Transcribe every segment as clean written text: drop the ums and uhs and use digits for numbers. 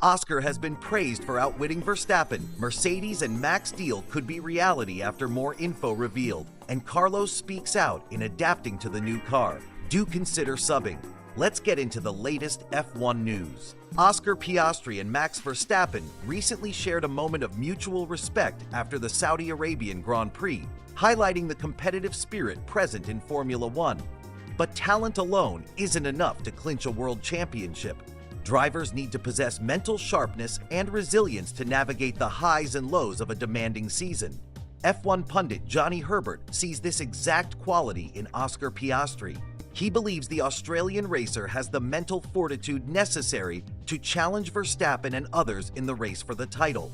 Oscar has been praised for outwitting Verstappen. Mercedes and Max deal could be reality after more info revealed, and Carlos speaks out in adapting to the new car. Do consider subbing. Let's get into the latest F1 news. Oscar Piastri and Max Verstappen recently shared a moment of mutual respect after the Saudi Arabian Grand Prix, highlighting the competitive spirit present in Formula One. But talent alone isn't enough to clinch a world championship. Drivers need to possess mental sharpness and resilience to navigate the highs and lows of a demanding season. F1 pundit Johnny Herbert sees this exact quality in Oscar Piastri. He believes the Australian racer has the mental fortitude necessary to challenge Verstappen and others in the race for the title.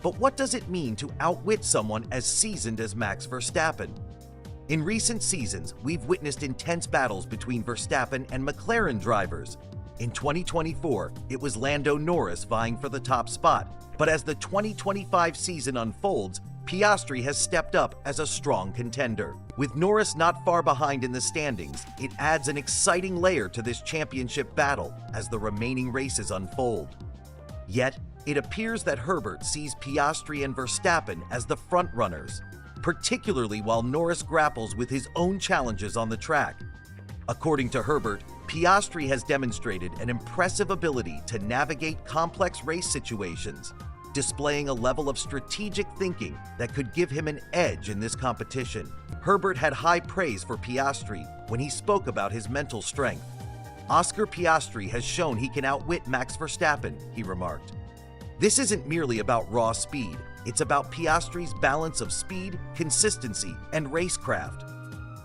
But what does it mean to outwit someone as seasoned as Max Verstappen? In recent seasons, we've witnessed intense battles between Verstappen and McLaren drivers. In 2024, it was Lando Norris vying for the top spot, but as the 2025 season unfolds, Piastri has stepped up as a strong contender. With Norris not far behind in the standings, it adds an exciting layer to this championship battle as the remaining races unfold. Yet, it appears that Herbert sees Piastri and Verstappen as the frontrunners, particularly while Norris grapples with his own challenges on the track. According to Herbert, Piastri has demonstrated an impressive ability to navigate complex race situations, displaying a level of strategic thinking that could give him an edge in this competition. Herbert had high praise for Piastri when he spoke about his mental strength. Oscar Piastri has shown he can outwit Max Verstappen, he remarked. This isn't merely about raw speed, it's about Piastri's balance of speed, consistency, and racecraft.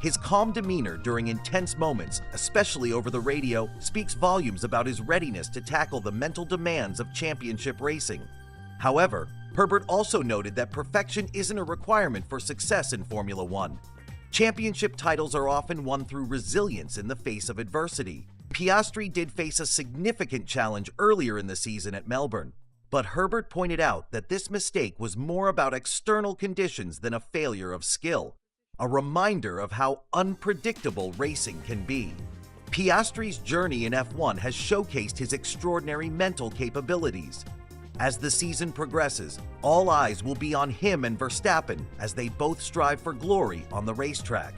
His calm demeanor during intense moments, especially over the radio, speaks volumes about his readiness to tackle the mental demands of championship racing. However, Herbert also noted that perfection isn't a requirement for success in Formula One. Championship titles are often won through resilience in the face of adversity. Piastri did face a significant challenge earlier in the season at Melbourne, but Herbert pointed out that this mistake was more about external conditions than a failure of skill. A reminder of how unpredictable racing can be. Piastri's journey in F1 has showcased his extraordinary mental capabilities. As the season progresses, all eyes will be on him and Verstappen as they both strive for glory on the racetrack.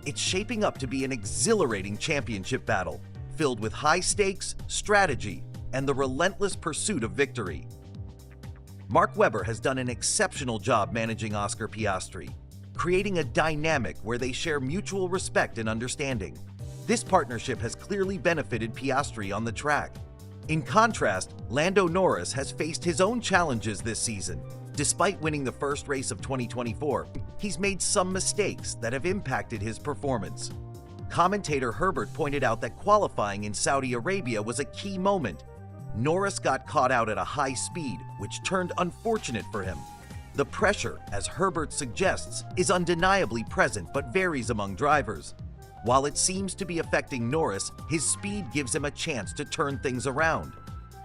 It's shaping up to be an exhilarating championship battle, filled with high stakes, strategy, and the relentless pursuit of victory. Mark Webber has done an exceptional job managing Oscar Piastri, creating a dynamic where they share mutual respect and understanding. This partnership has clearly benefited Piastri on the track. In contrast, Lando Norris has faced his own challenges this season. Despite winning the first race of 2024, he's made some mistakes that have impacted his performance. Commentator Herbert pointed out that qualifying in Saudi Arabia was a key moment. Norris got caught out at a high speed, which turned unfortunate for him. The pressure, as Herbert suggests, is undeniably present but varies among drivers. While it seems to be affecting Norris, his speed gives him a chance to turn things around.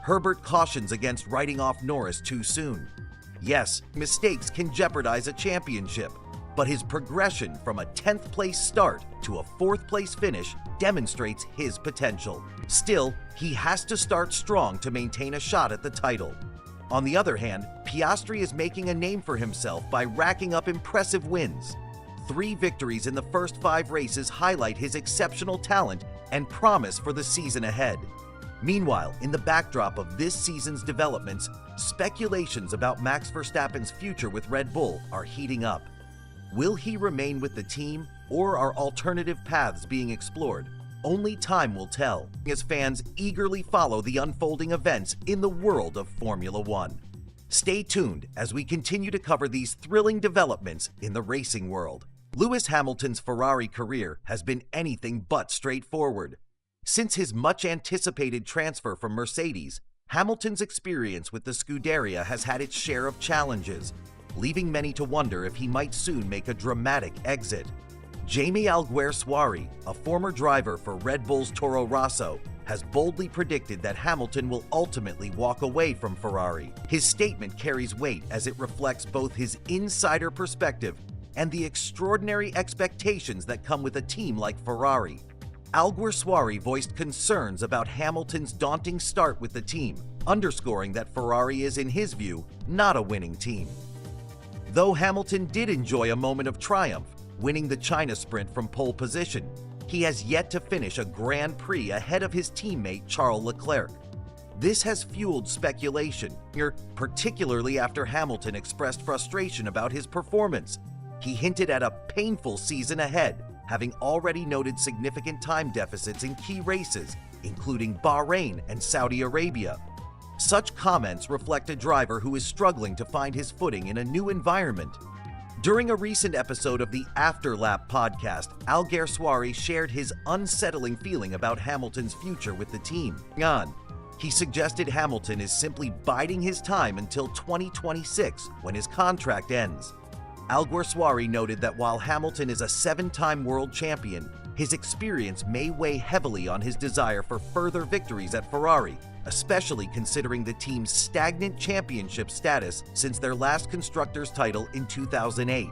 Herbert cautions against writing off Norris too soon. Yes, mistakes can jeopardize a championship, but his progression from a 10th place start to a 4th place finish demonstrates his potential. Still, he has to start strong to maintain a shot at the title. On the other hand, Piastri is making a name for himself by racking up impressive wins. 3 victories in the first 5 races highlight his exceptional talent and promise for the season ahead. Meanwhile, in the backdrop of this season's developments, speculations about Max Verstappen's future with Red Bull are heating up. Will he remain with the team, or are alternative paths being explored? Only time will tell, as fans eagerly follow the unfolding events in the world of Formula One. Stay tuned as we continue to cover these thrilling developments in the racing world. Lewis Hamilton's Ferrari career has been anything but straightforward. Since his much-anticipated transfer from Mercedes, Hamilton's experience with the Scuderia has had its share of challenges, leaving many to wonder if he might soon make a dramatic exit. Jaime Alguersuari, a former driver for Red Bull's Toro Rosso, has boldly predicted that Hamilton will ultimately walk away from Ferrari. His statement carries weight as it reflects both his insider perspective and the extraordinary expectations that come with a team like Ferrari. Alguersuari voiced concerns about Hamilton's daunting start with the team, underscoring that Ferrari is, in his view, not a winning team. Though Hamilton did enjoy a moment of triumph, winning the China sprint from pole position, he has yet to finish a Grand Prix ahead of his teammate Charles Leclerc. This has fueled speculation, particularly after Hamilton expressed frustration about his performance. He hinted at a painful season ahead, having already noted significant time deficits in key races, including Bahrain and Saudi Arabia. Such comments reflect a driver who is struggling to find his footing in a new environment. During a recent episode of the Afterlap podcast, Alguersuari shared his unsettling feeling about Hamilton's future with the team. He suggested Hamilton is simply biding his time until 2026, when his contract ends. Alguersuari noted that while Hamilton is a 7-time world champion, his experience may weigh heavily on his desire for further victories at Ferrari, especially considering the team's stagnant championship status since their last constructors' title in 2008.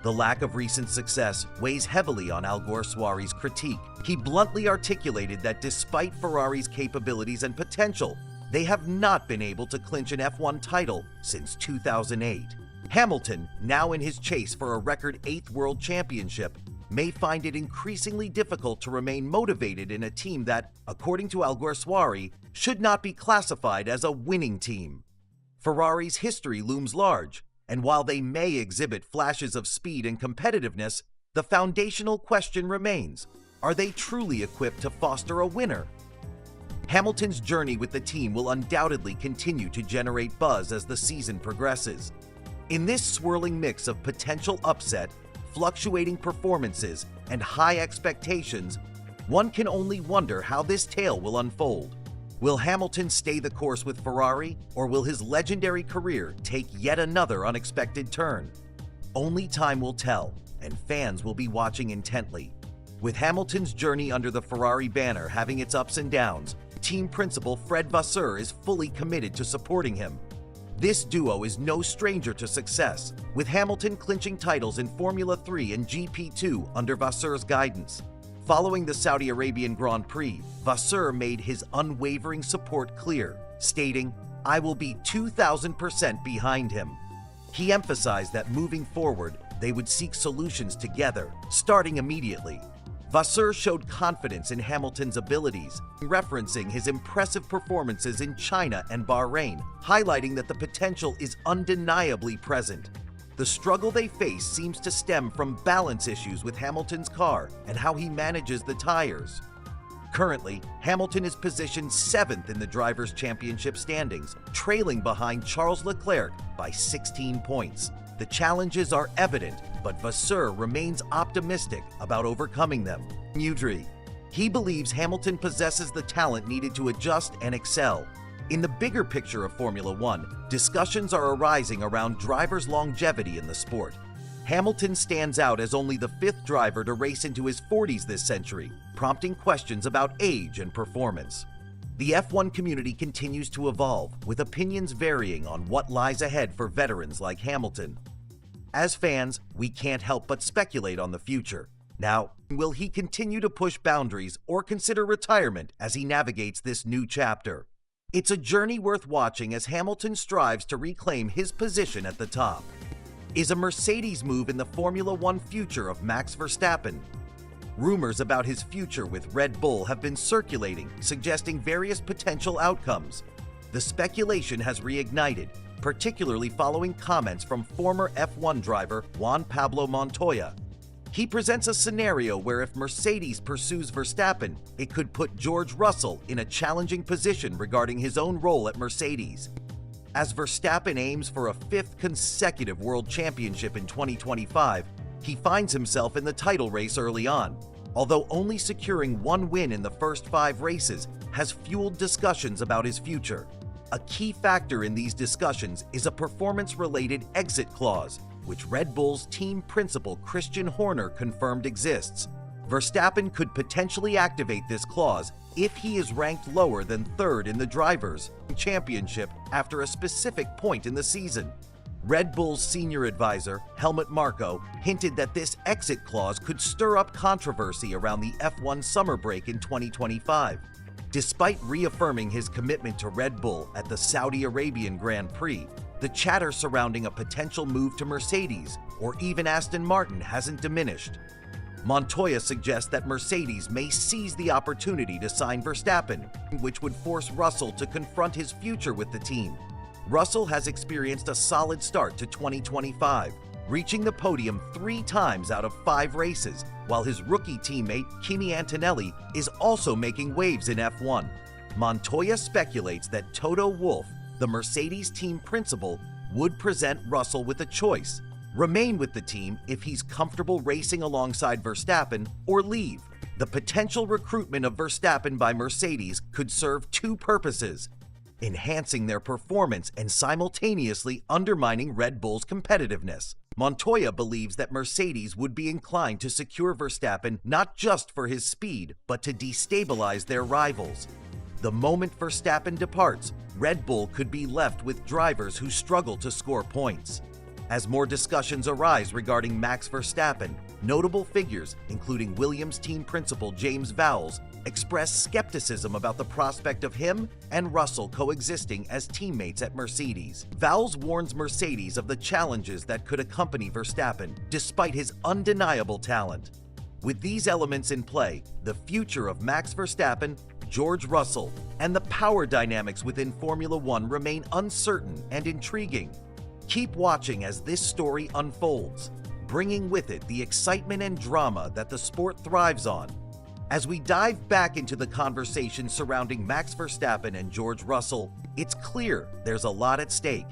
The lack of recent success weighs heavily on Alguersuari's critique. He bluntly articulated that despite Ferrari's capabilities and potential, they have not been able to clinch an F1 title since 2008. Hamilton, now in his chase for a record 8th world championship, may find it increasingly difficult to remain motivated in a team that, according to Alguersuari, should not be classified as a winning team. Ferrari's history looms large, and while they may exhibit flashes of speed and competitiveness, the foundational question remains: are they truly equipped to foster a winner? Hamilton's journey with the team will undoubtedly continue to generate buzz as the season progresses. In this swirling mix of potential upset, fluctuating performances, and high expectations, one can only wonder how this tale will unfold. Will Hamilton stay the course with Ferrari, or will his legendary career take yet another unexpected turn? Only time will tell, and fans will be watching intently. With Hamilton's journey under the Ferrari banner having its ups and downs, team principal Fred Vasseur is fully committed to supporting him. This duo is no stranger to success, with Hamilton clinching titles in Formula 3 and GP2 under Vasseur's guidance. Following the Saudi Arabian Grand Prix, Vasseur made his unwavering support clear, stating, "I will be 2,000% behind him." He emphasized that moving forward, they would seek solutions together, starting immediately. Vasseur showed confidence in Hamilton's abilities, referencing his impressive performances in China and Bahrain, highlighting that the potential is undeniably present. The struggle they face seems to stem from balance issues with Hamilton's car and how he manages the tires. Currently, Hamilton is positioned 7th in the Drivers' Championship standings, trailing behind Charles Leclerc by 16 points. The challenges are evident, but Vasseur remains optimistic about overcoming them. He believes Hamilton possesses the talent needed to adjust and excel. In the bigger picture of Formula One, discussions are arising around drivers' longevity in the sport. Hamilton stands out as only the 5th driver to race into his 40s this century, prompting questions about age and performance. The F1 community continues to evolve, with opinions varying on what lies ahead for veterans like Hamilton. As fans, we can't help but speculate on the future. Now, will he continue to push boundaries or consider retirement as he navigates this new chapter? It's a journey worth watching as Hamilton strives to reclaim his position at the top. Is a Mercedes move in the Formula One future of Max Verstappen? Rumors about his future with Red Bull have been circulating, suggesting various potential outcomes. The speculation has reignited, particularly following comments from former F1 driver Juan Pablo Montoya. He presents a scenario where if Mercedes pursues Verstappen, it could put George Russell in a challenging position regarding his own role at Mercedes. As Verstappen aims for a 5th consecutive world championship in 2025, he finds himself in the title race early on, although only securing 1 win in the first 5 races has fueled discussions about his future. A key factor in these discussions is a performance-related exit clause, which Red Bull's team principal Christian Horner confirmed exists. Verstappen could potentially activate this clause if he is ranked lower than 3rd in the Drivers' Championship after a specific point in the season. Red Bull's senior advisor, Helmut Marko, hinted that this exit clause could stir up controversy around the F1 summer break in 2025. Despite reaffirming his commitment to Red Bull at the Saudi Arabian Grand Prix, the chatter surrounding a potential move to Mercedes or even Aston Martin hasn't diminished. Montoya suggests that Mercedes may seize the opportunity to sign Verstappen, which would force Russell to confront his future with the team. Russell has experienced a solid start to 2025, reaching the podium 3 times out of 5 races, while his rookie teammate Kimi Antonelli is also making waves in F1. Montoya speculates that Toto Wolff, the Mercedes team principal, would present Russell with a choice: remain with the team if he's comfortable racing alongside Verstappen, or leave. The potential recruitment of Verstappen by Mercedes could serve 2 purposes: enhancing their performance and simultaneously undermining Red Bull's competitiveness. Montoya believes that Mercedes would be inclined to secure Verstappen not just for his speed, but to destabilize their rivals. The moment Verstappen departs, Red Bull could be left with drivers who struggle to score points. As more discussions arise regarding Max Verstappen, notable figures, including Williams team principal James Vowles, express skepticism about the prospect of him and Russell coexisting as teammates at Mercedes. Vowles warns Mercedes of the challenges that could accompany Verstappen, despite his undeniable talent. With these elements in play, the future of Max Verstappen, George Russell, and the power dynamics within Formula One remain uncertain and intriguing. Keep watching as this story unfolds, bringing with it the excitement and drama that the sport thrives on. As we dive back into the conversation surrounding Max Verstappen and George Russell, it's clear there's a lot at stake.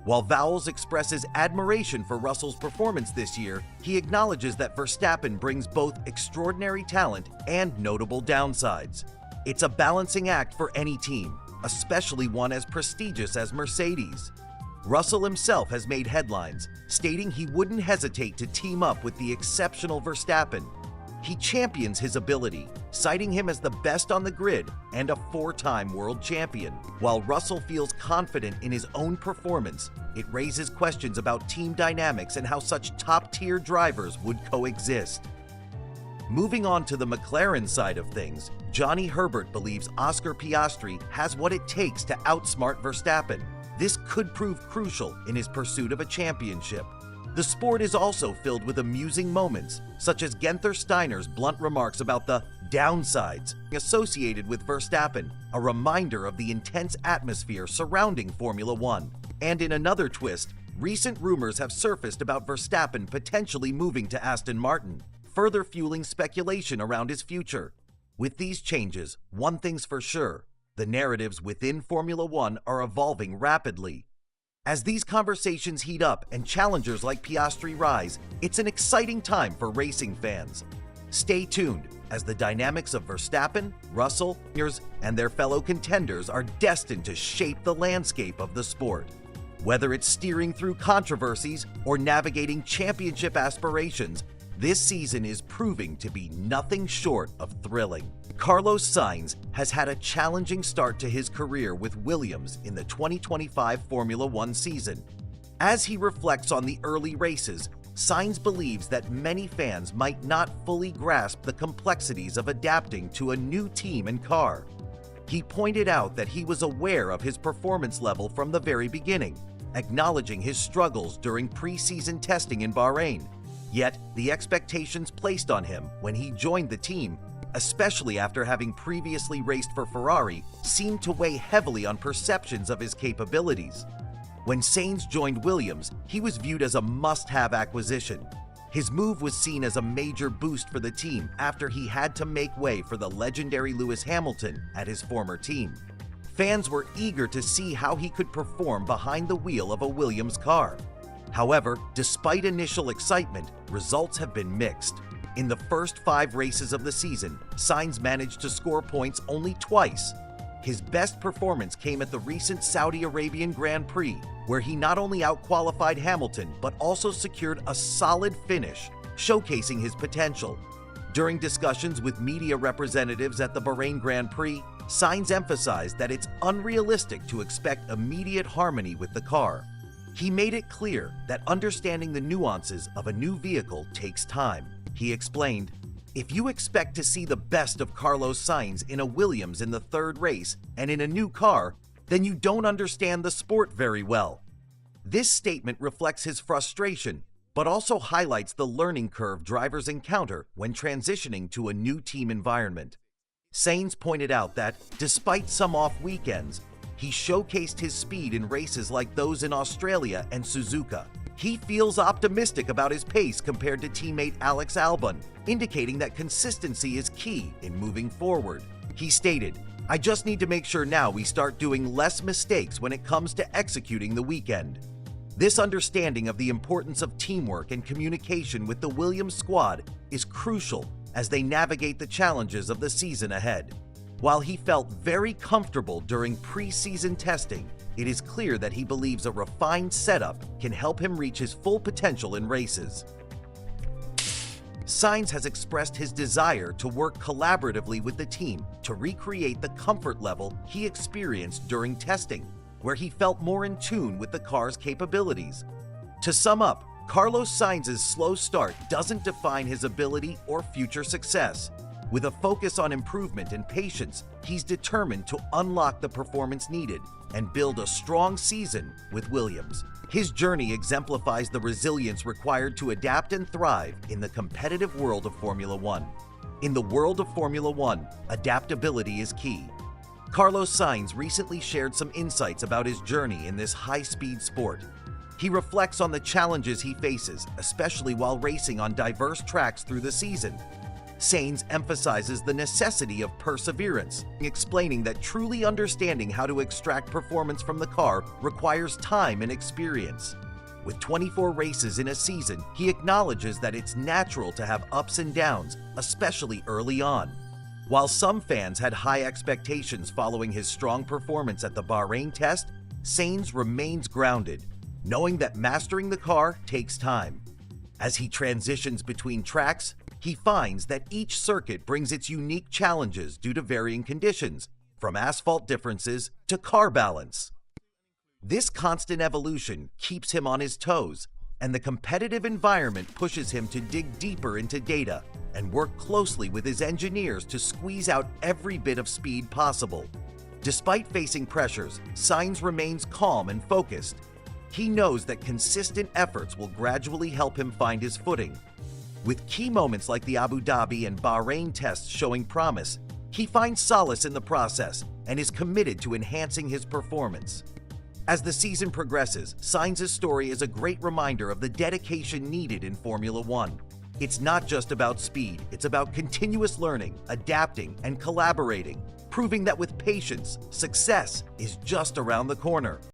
While Vowles expresses admiration for Russell's performance this year, he acknowledges that Verstappen brings both extraordinary talent and notable downsides. It's a balancing act for any team, especially one as prestigious as Mercedes. Russell himself has made headlines, stating he wouldn't hesitate to team up with the exceptional Verstappen. He champions his ability, citing him as the best on the grid and a 4-time world champion. While Russell feels confident in his own performance, it raises questions about team dynamics and how such top-tier drivers would coexist. Moving on to the McLaren side of things, Johnny Herbert believes Oscar Piastri has what it takes to outsmart Verstappen. This could prove crucial in his pursuit of a championship. The sport is also filled with amusing moments, such as Guenther Steiner's blunt remarks about the downsides associated with Verstappen, a reminder of the intense atmosphere surrounding Formula One. And in another twist, recent rumors have surfaced about Verstappen potentially moving to Aston Martin, further fueling speculation around his future. With these changes, one thing's for sure: the narratives within Formula One are evolving rapidly. As these conversations heat up and challengers like Piastri rise, it's an exciting time for racing fans. Stay tuned, as the dynamics of Verstappen, Russell, and their fellow contenders are destined to shape the landscape of the sport. Whether it's steering through controversies or navigating championship aspirations, this season is proving to be nothing short of thrilling. Carlos Sainz has had a challenging start to his career with Williams in the 2025 Formula One season. As he reflects on the early races, Sainz believes that many fans might not fully grasp the complexities of adapting to a new team and car. He pointed out that he was aware of his performance level from the very beginning, acknowledging his struggles during pre-season testing in Bahrain. Yet, the expectations placed on him when he joined the team, especially after having previously raced for Ferrari, seemed to weigh heavily on perceptions of his capabilities. When Sainz joined Williams, he was viewed as a must-have acquisition. His move was seen as a major boost for the team after he had to make way for the legendary Lewis Hamilton at his former team. Fans were eager to see how he could perform behind the wheel of a Williams car. However, despite initial excitement, results have been mixed. In the first 5 races of the season, Sainz managed to score points only twice. His best performance came at the recent Saudi Arabian Grand Prix, where he not only outqualified Hamilton but also secured a solid finish, showcasing his potential. During discussions with media representatives at the Bahrain Grand Prix, Sainz emphasized that it's unrealistic to expect immediate harmony with the car. He made it clear that understanding the nuances of a new vehicle takes time. He explained, If you expect to see the best of Carlos Sainz in a Williams in the third race and in a new car, then you don't understand the sport very well. This statement reflects his frustration, but also highlights the learning curve drivers encounter when transitioning to a new team environment. Sainz pointed out that, despite some off weekends, he showcased his speed in races like those in Australia and Suzuka. He feels optimistic about his pace compared to teammate Alex Albon, indicating that consistency is key in moving forward. He stated, "I just need to make sure now we start doing less mistakes when it comes to executing the weekend." This understanding of the importance of teamwork and communication with the Williams squad is crucial as they navigate the challenges of the season ahead. While he felt very comfortable during pre-season testing, it is clear that he believes a refined setup can help him reach his full potential in races. Sainz has expressed his desire to work collaboratively with the team to recreate the comfort level he experienced during testing, where he felt more in tune with the car's capabilities. To sum up, Carlos Sainz's slow start doesn't define his ability or future success. With a focus on improvement and patience, he's determined to unlock the performance needed and build a strong season with Williams. His journey exemplifies the resilience required to adapt and thrive in the competitive world of Formula One. In the world of Formula One, adaptability is key. Carlos Sainz recently shared some insights about his journey in this high-speed sport. He reflects on the challenges he faces, especially while racing on diverse tracks through the season. Sainz emphasizes the necessity of perseverance, explaining that truly understanding how to extract performance from the car requires time and experience. With 24 races in a season, he acknowledges that it's natural to have ups and downs, especially early on. While some fans had high expectations following his strong performance at the Bahrain test, Sainz remains grounded, knowing that mastering the car takes time. As he transitions between tracks, he finds that each circuit brings its unique challenges due to varying conditions, from asphalt differences to car balance. This constant evolution keeps him on his toes, and the competitive environment pushes him to dig deeper into data and work closely with his engineers to squeeze out every bit of speed possible. Despite facing pressures, Sainz remains calm and focused. He knows that consistent efforts will gradually help him find his footing. With key moments like the Abu Dhabi and Bahrain tests showing promise, he finds solace in the process and is committed to enhancing his performance. As the season progresses, Sainz's story is a great reminder of the dedication needed in Formula One. It's not just about speed, it's about continuous learning, adapting, and collaborating, proving that with patience, success is just around the corner.